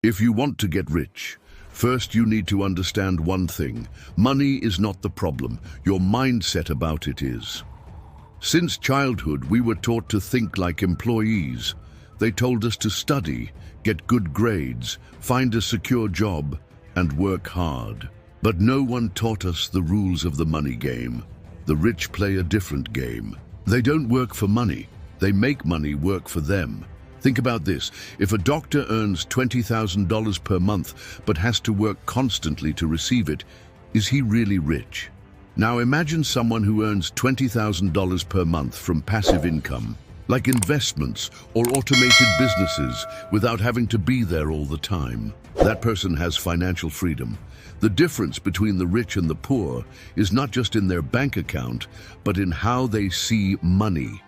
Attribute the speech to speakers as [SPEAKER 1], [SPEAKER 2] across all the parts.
[SPEAKER 1] If you want to get rich, first you need to understand one thing. Money is not the problem. Your mindset about it is. Since childhood, we were taught to think like employees. They told us to study, get good grades, find a secure job, and work hard. But no one taught us the rules of the money game. The rich play a different game. They don't work for money. They make money work for them. Think about this. If a doctor earns $20,000 per month but has to work constantly to receive it, is he really rich? Now imagine someone who earns $20,000 per month from passive income, like investments or automated businesses, without having to be there all the time. That person has financial freedom. The difference between the rich and the poor is not just in their bank account, but in how they see money.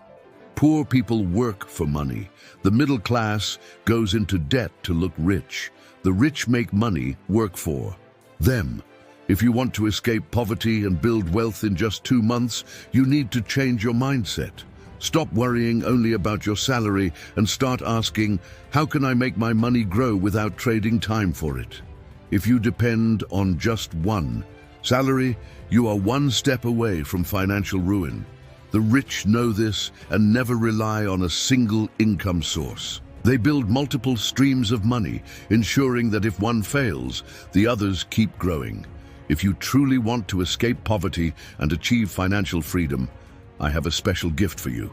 [SPEAKER 1] Poor people work for money. The middle class goes into debt to look rich. The rich make money work for them. If you want to escape poverty and build wealth in just 2 months, you need to change your mindset. Stop worrying only about your salary and start asking, how can I make my money grow without trading time for it? If you depend on just one salary, you are one step away from financial ruin. The rich know this and never rely on a single income source. They build multiple streams of money, ensuring that if one fails, the others keep growing. If you truly want to escape poverty and achieve financial freedom, I have a special gift for you.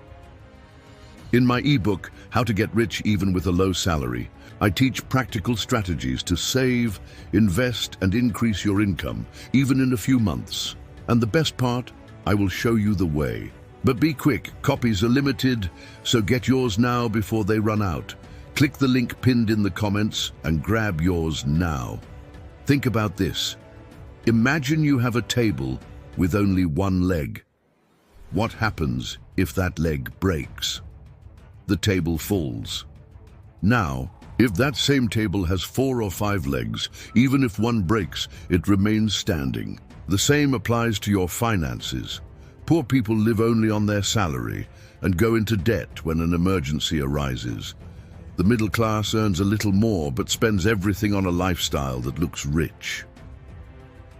[SPEAKER 1] In my ebook, How to Get Rich Even with a Low Salary, I teach practical strategies to save, invest, and increase your income, even in a few months. And the best part, I will show you the way. But be quick, copies are limited, so get yours now before they run out. Click the link pinned in the comments and grab yours now. Think about this. Imagine you have a table with only one leg. What happens if that leg breaks? The table falls. Now, if that same table has 4 or 5 legs, even if one breaks, it remains standing. The same applies to your finances. Poor people live only on their salary and go into debt when an emergency arises. The middle class earns a little more but spends everything on a lifestyle that looks rich.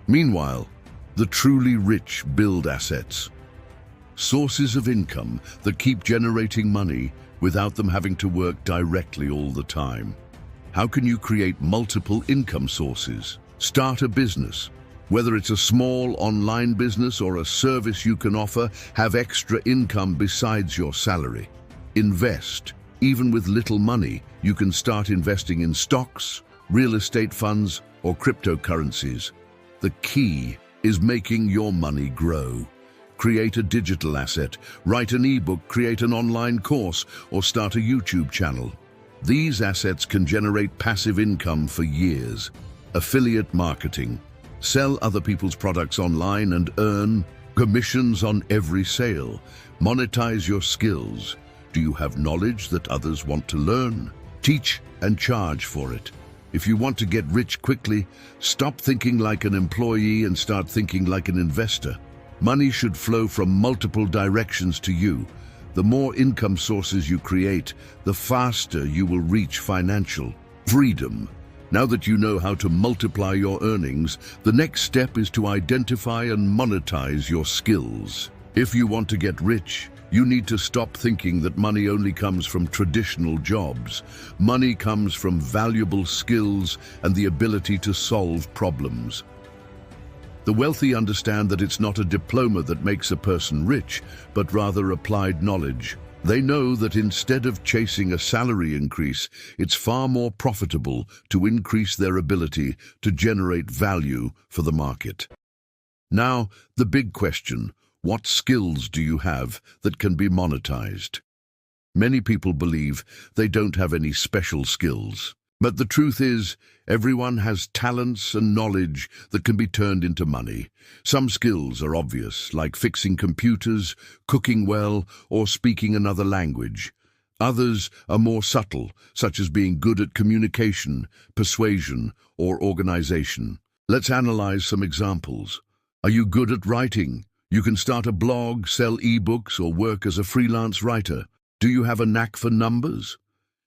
[SPEAKER 1] Meanwhile, the truly rich build assets. Sources of income that keep generating money without them having to work directly all the time. How can you create multiple income sources? Start a business. Whether it's a small online business or a service you can offer, have extra income besides your salary. Invest. Even with little money, you can start investing in stocks, real estate funds, or cryptocurrencies. The key is making your money grow. Create a digital asset, write an ebook, create an online course, or start a YouTube channel. These assets can generate passive income for years. Affiliate marketing. Sell other people's products online and earn commissions on every sale. Monetize your skills. Do you have knowledge that others want to learn? Teach and charge for it. If you want to get rich quickly, stop thinking like an employee and start thinking like an investor. Money should flow from multiple directions to you. The more income sources you create, the faster you will reach financial freedom. Now that you know how to multiply your earnings, the next step is to identify and monetize your skills. If you want to get rich, you need to stop thinking that money only comes from traditional jobs. Money comes from valuable skills and the ability to solve problems. The wealthy understand that it's not a diploma that makes a person rich, but rather applied knowledge. They know that instead of chasing a salary increase, it's far more profitable to increase their ability to generate value for the market. Now, the big question: what skills do you have that can be monetized? Many people believe they don't have any special skills. But the truth is, everyone has talents and knowledge that can be turned into money. Some skills are obvious, like fixing computers, cooking well, or speaking another language. Others are more subtle, such as being good at communication, persuasion, or organization. Let's analyze some examples. Are you good at writing? You can start a blog, sell ebooks, or work as a freelance writer. Do you have a knack for numbers?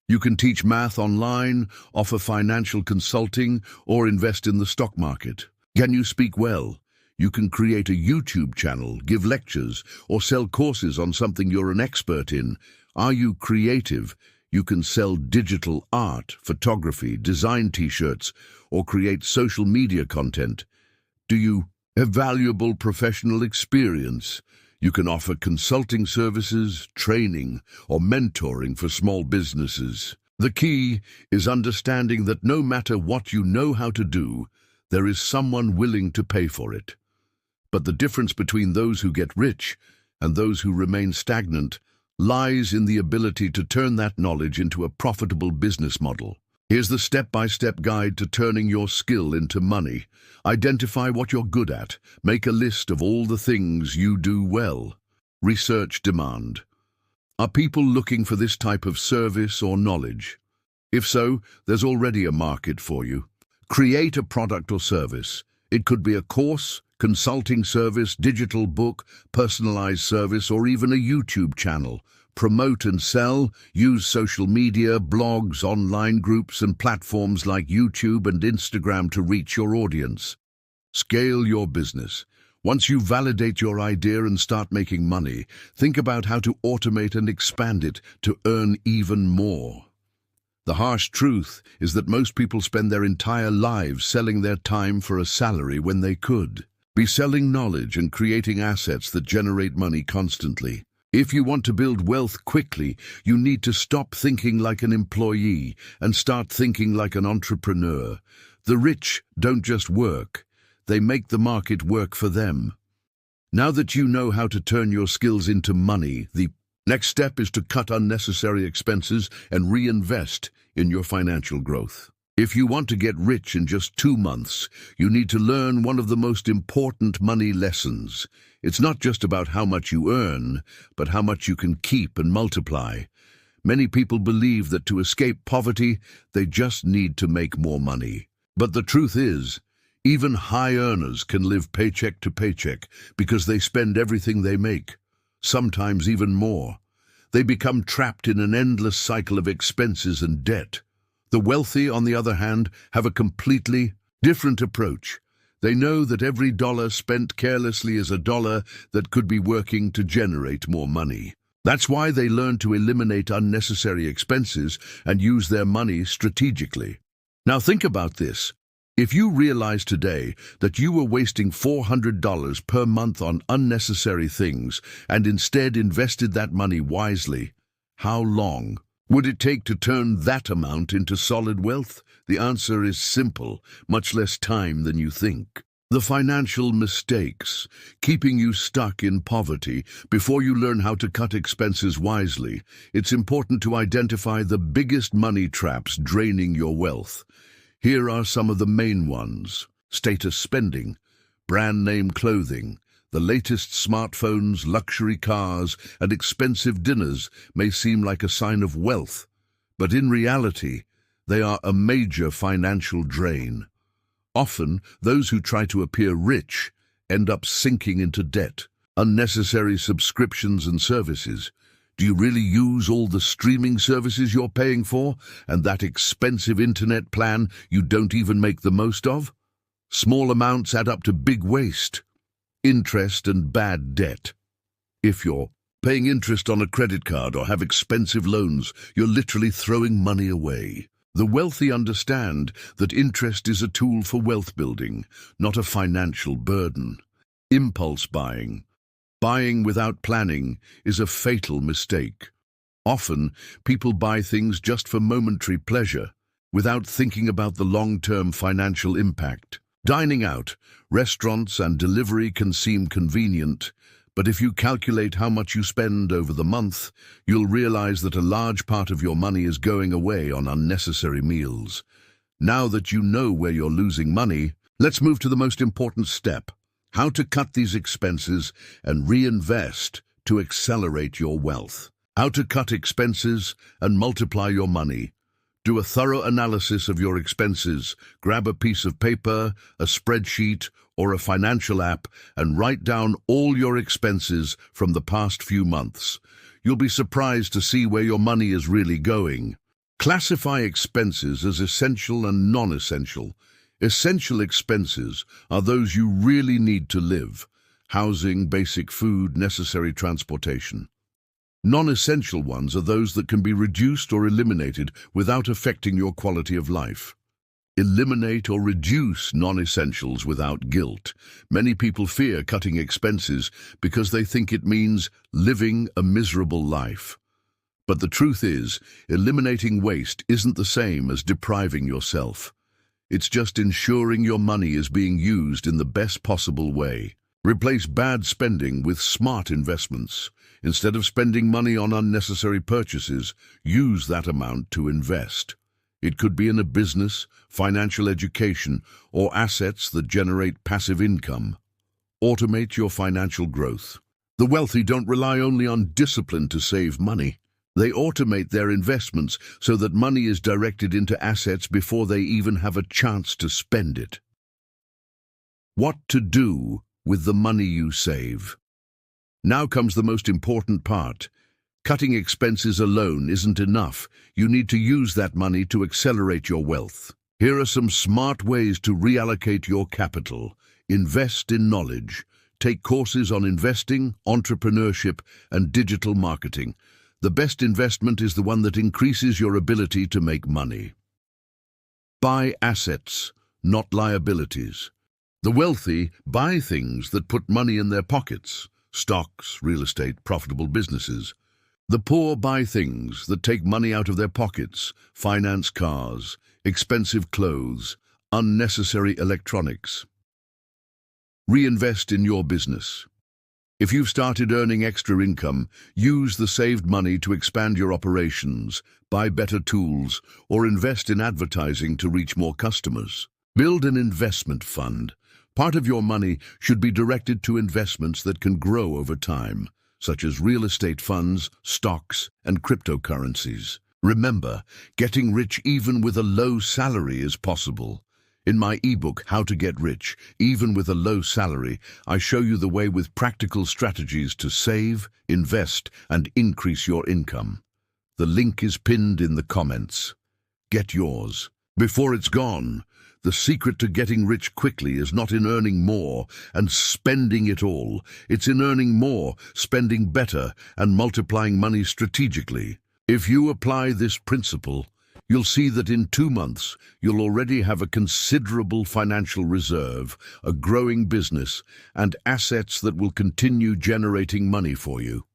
[SPEAKER 1] You can teach math online, offer financial consulting, or invest in the stock market. Can you speak well? You can create a YouTube channel, give lectures, or sell courses on something you're an expert in. Are you creative? You can sell digital art, photography, design t-shirts, or create social media content. Do you have valuable professional experience? You can offer consulting services, training, or mentoring for small businesses. The key is understanding that no matter what you know how to do, there is someone willing to pay for it. But the difference between those who get rich and those who remain stagnant lies in the ability to turn that knowledge into a profitable business model. Here's the step-by-step guide to turning your skill into money. Identify what you're good at. Make a list of all the things you do well. Research demand. Are people looking for this type of service or knowledge? If so, there's already a market for you. Create a product or service. It could be a course, consulting service, digital book, personalized service, or even a YouTube channel. Promote and sell. Use social media, blogs, online groups, and platforms like YouTube and Instagram to reach your audience. Scale your business. Once you validate your idea and start making money, think about how to automate and expand it to earn even more. The harsh truth is that most people spend their entire lives selling their time for a salary when they could be selling knowledge and creating assets that generate money constantly. If you want to build wealth quickly, you need to stop thinking like an employee and start thinking like an entrepreneur. The rich don't just work, they make the market work for them. Now that you know how to turn your skills into money, the next step is to cut unnecessary expenses and reinvest in your financial growth. If you want to get rich in just 2 months, you need to learn one of the most important money lessons. It's not just about how much you earn, but how much you can keep and multiply. Many people believe that to escape poverty, they just need to make more money. But the truth is, even high earners can live paycheck to paycheck because they spend everything they make, sometimes even more. They become trapped in an endless cycle of expenses and debt. The wealthy, on the other hand, have a completely different approach. They know that every dollar spent carelessly is a dollar that could be working to generate more money. That's why they learn to eliminate unnecessary expenses and use their money strategically. Now think about this. If you realize today that you were wasting $400 per month on unnecessary things and instead invested that money wisely, how long would it take to turn that amount into solid wealth? The answer is simple, much less time than you think. The financial mistakes, keeping you stuck in poverty. Before you learn how to cut expenses wisely, it's important to identify the biggest money traps draining your wealth. Here are some of the main ones. Status spending, brand name clothing. The latest smartphones, luxury cars, and expensive dinners may seem like a sign of wealth, but in reality, they are a major financial drain. Often, those who try to appear rich end up sinking into debt. Unnecessary subscriptions and services. Do you really use all the streaming services you're paying for, and that expensive internet plan you don't even make the most of? Small amounts add up to big waste. Interest and bad debt. If you're paying interest on a credit card or have expensive loans, you're literally throwing money away. The wealthy understand that interest is a tool for wealth building, not a financial burden. Impulse buying. Buying without planning is a fatal mistake. Often, people buy things just for momentary pleasure, without thinking about the long-term financial impact. Dining out, restaurants and delivery can seem convenient, but if you calculate how much you spend over the month, you'll realize that a large part of your money is going away on unnecessary meals. Now that you know where you're losing money, let's move to the most important step: how to cut these expenses and reinvest to accelerate your wealth. How to cut expenses and multiply your money. Do a thorough analysis of your expenses. Grab a piece of paper, a spreadsheet, or a financial app and write down all your expenses from the past few months. You'll be surprised to see where your money is really going. Classify expenses as essential and non-essential. Essential expenses are those you really need to live: housing, basic food, necessary transportation. Non-essential ones are those that can be reduced or eliminated without affecting your quality of life. Eliminate or reduce non-essentials without guilt. Many people fear cutting expenses because they think it means living a miserable life. But the truth is, eliminating waste isn't the same as depriving yourself. It's just ensuring your money is being used in the best possible way. Replace bad spending with smart investments. Instead of spending money on unnecessary purchases, use that amount to invest. It could be in a business, financial education, or assets that generate passive income. Automate your financial growth. The wealthy don't rely only on discipline to save money. They automate their investments so that money is directed into assets before they even have a chance to spend it. What to do with the money you save? Now comes the most important part. Cutting expenses alone isn't enough. You need to use that money to accelerate your wealth. Here are some smart ways to reallocate your capital. Invest in knowledge. Take courses on investing, entrepreneurship, and digital marketing. The best investment is the one that increases your ability to make money. Buy assets, not liabilities. The wealthy buy things that put money in their pockets: stocks, real estate, profitable businesses. The poor buy things that take money out of their pockets: finance cars, expensive clothes, unnecessary electronics. Reinvest in your business. If you've started earning extra income, use the saved money to expand your operations, buy better tools, or invest in advertising to reach more customers. Build an investment fund. Part of your money should be directed to investments that can grow over time, such as real estate funds, stocks, and cryptocurrencies. Remember, getting rich even with a low salary is possible. In my ebook, How to Get Rich, Even with a Low Salary, I show you the way with practical strategies to save, invest, and increase your income. The link is pinned in the comments. Get yours before it's gone. The secret to getting rich quickly is not in earning more and spending it all. It's in earning more, spending better, and multiplying money strategically. If you apply this principle, you'll see that in 2 months, you'll already have a considerable financial reserve, a growing business, and assets that will continue generating money for you.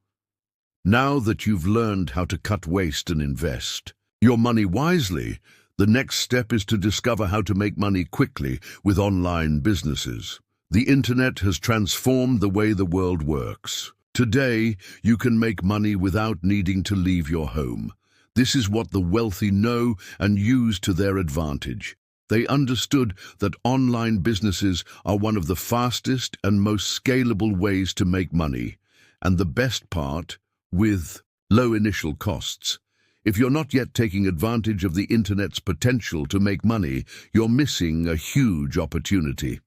[SPEAKER 1] Now that you've learned how to cut waste and invest your money wisely, the next step is to discover how to make money quickly with online businesses. The internet has transformed the way the world works. Today, you can make money without needing to leave your home. This is what the wealthy know and use to their advantage. They understood that online businesses are one of the fastest and most scalable ways to make money, and the best part, with low initial costs. If you're not yet taking advantage of the internet's potential to make money, you're missing a huge opportunity.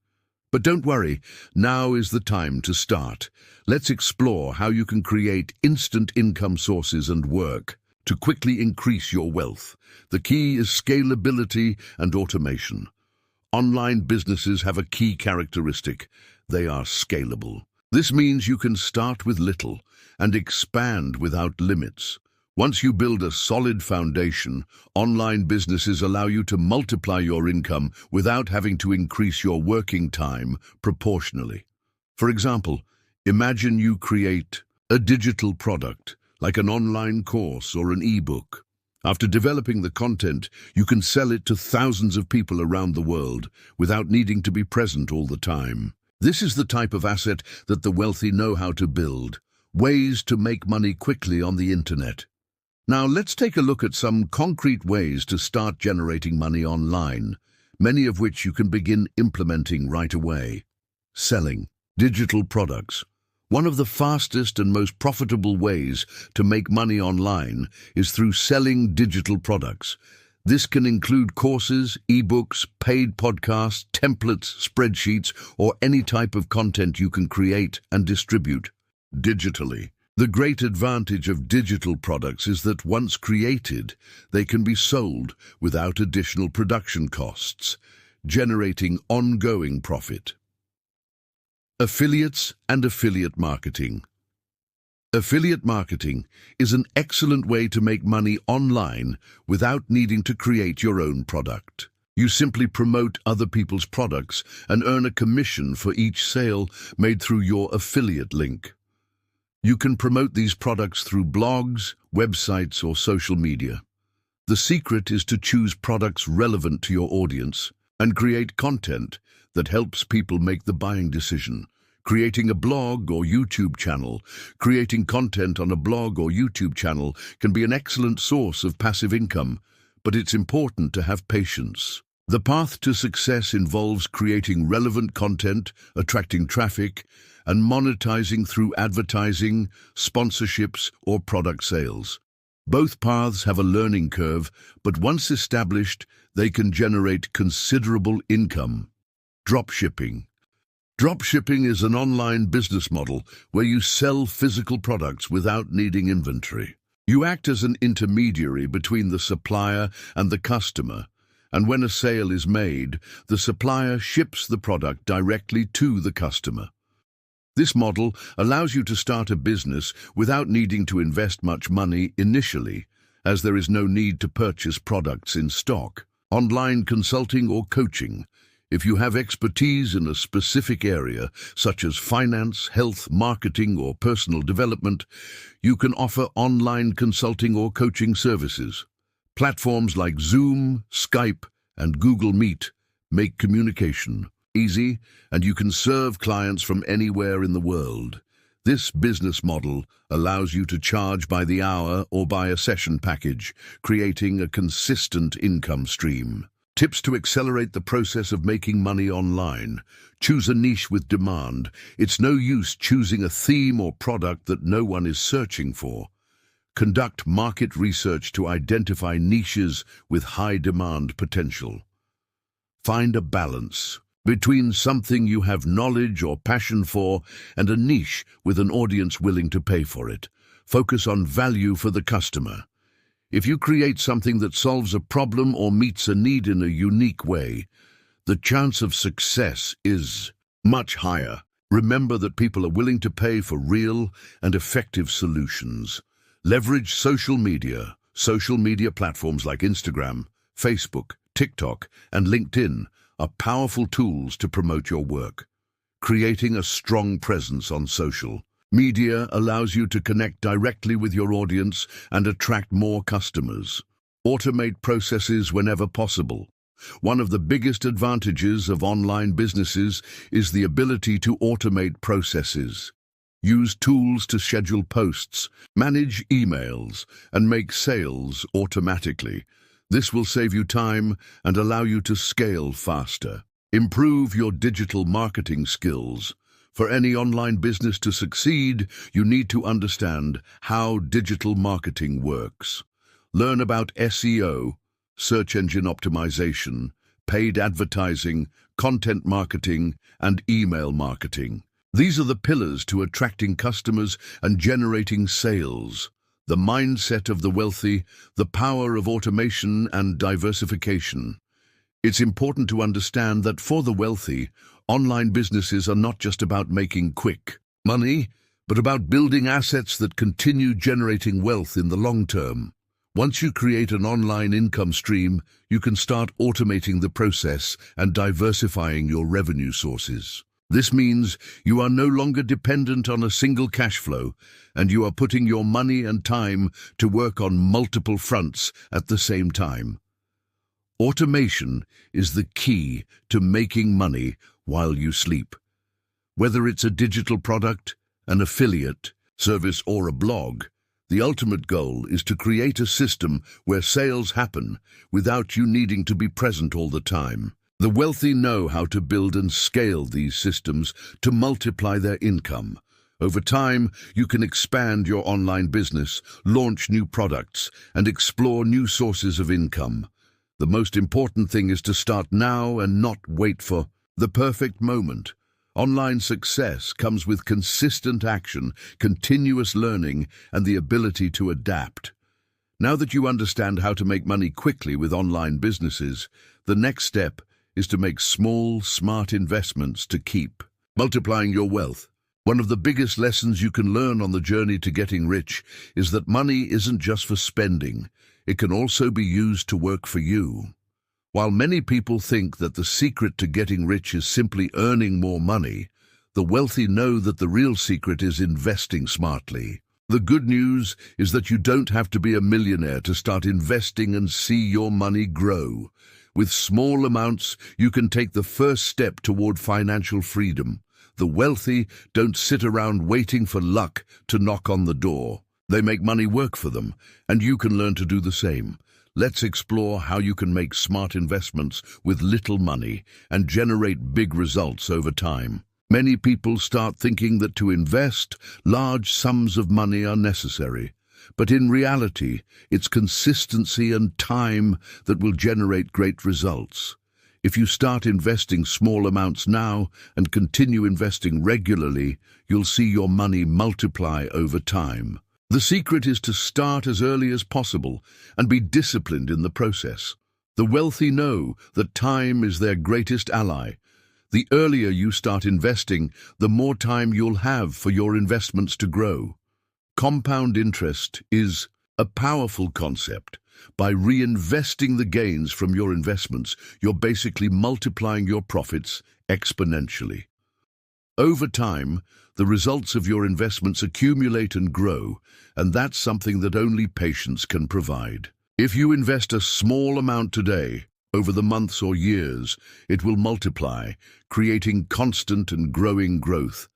[SPEAKER 1] But don't worry, now is the time to start. Let's explore how you can create instant income sources and work to quickly increase your wealth. The key is scalability and automation. Online businesses have a key characteristic: they are scalable. This means you can start with little and expand without limits. Once you build a solid foundation, online businesses allow you to multiply your income without having to increase your working time proportionally. For example, imagine you create a digital product, like an online course or an ebook. After developing the content, you can sell it to thousands of people around the world without needing to be present all the time. This is the type of asset that the wealthy know how to build: ways to make money quickly on the internet. Now let's take a look at some concrete ways to start generating money online, many of which you can begin implementing right away. Selling digital products. One of the fastest and most profitable ways to make money online is through selling digital products. This can include courses, ebooks, paid podcasts, templates, spreadsheets, or any type of content you can create and distribute digitally. The great advantage of digital products is that once created, they can be sold without additional production costs, generating ongoing profit. Affiliates and affiliate marketing. Affiliate marketing is an excellent way to make money online without needing to create your own product. You simply promote other people's products and earn a commission for each sale made through your affiliate link. You can promote these products through blogs, websites, or social media. The secret is to choose products relevant to your audience and create content that helps people make the buying decision. Creating a blog or YouTube channel. Creating content on a blog or YouTube channel can be an excellent source of passive income, but it's important to have patience. The path to success involves creating relevant content, attracting traffic, and monetizing through advertising, sponsorships, or product sales. Both paths have a learning curve, but once established, they can generate considerable income. Dropshipping. Dropshipping is an online business model where you sell physical products without needing inventory. You act as an intermediary between the supplier and the customer, and when a sale is made, the supplier ships the product directly to the customer. This model allows you to start a business without needing to invest much money initially, as there is no need to purchase products in stock. Online consulting or coaching. If you have expertise in a specific area, such as finance, health, marketing, or personal development, you can offer online consulting or coaching services. Platforms like Zoom, Skype, and Google Meet make communication easy, and you can serve clients from anywhere in the world. This business model allows you to charge by the hour or by a session package, creating a consistent income stream. Tips to accelerate the process of making money online. Choose a niche with demand. It's no use choosing a theme or product that no one is searching for. Conduct market research to identify niches with high demand potential. Find a balance between something you have knowledge or passion for and a niche with an audience willing to pay for it. Focus on value for the customer. If you create something that solves a problem or meets a need in a unique way, the chance of success is much higher. Remember that people are willing to pay for real and effective solutions. Leverage social media. Social media platforms like Instagram, Facebook, TikTok, and LinkedIn are powerful tools to promote your work. Creating a strong presence on social media allows you to connect directly with your audience and attract more customers. Automate processes whenever possible. One of the biggest advantages of online businesses is the ability to automate processes. Use tools to schedule posts, manage emails, and make sales automatically. This will save you time and allow you to scale faster. Improve your digital marketing skills. For any online business to succeed, you need to understand how digital marketing works. Learn about SEO, search engine optimization, paid advertising, content marketing, and email marketing. These are the pillars to attracting customers and generating sales. The mindset of the wealthy, the power of automation and diversification. It's important to understand that for the wealthy, online businesses are not just about making quick money, but about building assets that continue generating wealth in the long term. Once you create an online income stream, you can start automating the process and diversifying your revenue sources. This means you are no longer dependent on a single cash flow, and you are putting your money and time to work on multiple fronts at the same time. Automation is the key to making money while you sleep. Whether it's a digital product, an affiliate, service, or a blog, the ultimate goal is to create a system where sales happen without you needing to be present all the time. The wealthy know how to build and scale these systems to multiply their income. Over time, you can expand your online business, launch new products, and explore new sources of income. The most important thing is to start now and not wait for the perfect moment. Online success comes with consistent action, continuous learning, and the ability to adapt. Now that you understand how to make money quickly with online businesses, the next step is to make small, smart investments to keep multiplying your wealth. One of the biggest lessons you can learn on the journey to getting rich is that money isn't just for spending. It can also be used to work for you. While many people think that the secret to getting rich is simply earning more money, the wealthy know that the real secret is investing smartly. The good news is that you don't have to be a millionaire to start investing and see your money grow. With small amounts, you can take the first step toward financial freedom. The wealthy don't sit around waiting for luck to knock on the door. They make money work for them, and you can learn to do the same. Let's explore how you can make smart investments with little money and generate big results over time. Many people start thinking that to invest, large sums of money are necessary. But in reality, it's consistency and time that will generate great results. If you start investing small amounts now and continue investing regularly, you'll see your money multiply over time. The secret is to start as early as possible and be disciplined in the process. The wealthy know that time is their greatest ally. The earlier you start investing, the more time you'll have for your investments to grow. Compound interest is a powerful concept. By reinvesting the gains from your investments, you're basically multiplying your profits exponentially. Over time, the results of your investments accumulate and grow, and that's something that only patience can provide. If you invest a small amount today, over the months or years, it will multiply, creating constant and growing growth.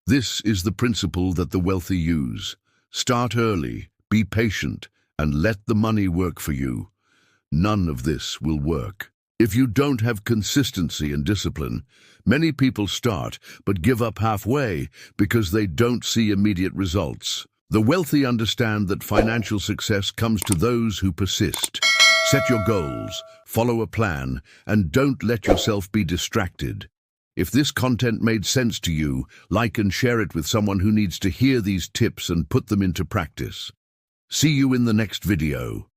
[SPEAKER 1] This is the principle that the wealthy use. Start early, be patient, and let the money work for you. None of this will work if you don't have consistency and discipline. Many people start but give up halfway because they don't see immediate results. The wealthy understand that financial success comes to those who persist. Set your goals, follow a plan, and don't let yourself be distracted. If this content made sense to you, like and share it with someone who needs to hear these tips and put them into practice. See you in the next video.